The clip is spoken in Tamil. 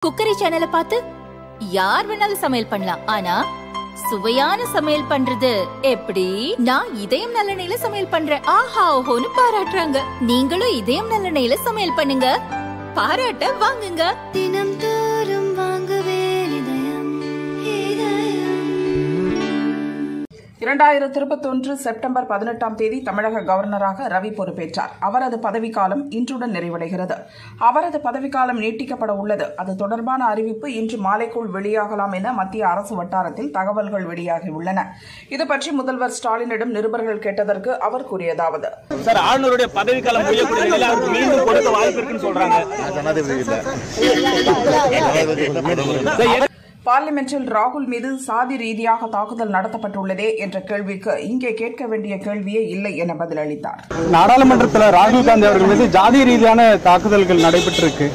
குக்கரி சேனலை பார்த்து யார் வேணாலும் சமையல் பண்ணலாம். ஆனா சுவையான சமையல் பண்றது எப்படி? நான் இதயம் நல்லெண்ணெயில சமையல் பண்றேன். ஆஹா ஓஹோன்னு பாராட்டுறாங்க. நீங்களும் இதயம் நல்லெண்ணெயில சமையல் பண்ணுங்க, பாராட்ட வாங்குங்க. தினம் தோறும் வாங்குவே இதயம் இதயம். 2021 செப்டம்பர் 18ஆம் தேதி தமிழக கவர்னராக ரவி பொறுப்பேற்றார். அவரது பதவிக்காலம் இன்றுடன் நிறைவடைகிறது. அவரது பதவிக்காலம் நீட்டிக்கப்பட உள்ளது. அது தொடர்பான அறிவிப்பு இன்று மாலைக்குள் வெளியாகலாம் என மத்திய அரசு வட்டாரத்தில் தகவல்கள் வெளியாகியுள்ளன. இதுபற்றி முதல்வர் ஸ்டாலினிடம் நிருபர்கள் கேட்டதற்கு அவர் கூறியதாவது: சார், ஆளுநருடைய பதவிக்காலம் முடியக்கூடிய நிலையில் அவருக்கு மீண்டும் கொடுக்க வாய்ப்பு இருக்குன்னு சொல்றாங்க. பார்லிமென்டில் ராகுல் மீது சாதி ரீதியாக தாக்குதல் நடத்தப்பட்டுள்ளதே என்ற கேள்விக்கு இங்கே கேட்க வேண்டிய கேள்வியே இல்லை என பதிலளித்தார். நாடாளுமன்றத்தில் ராகுல் காந்தி அவர்கள் மீது ஜாதி ரீதியான தாக்குதல்கள் நடைபெற்றிருக்கு.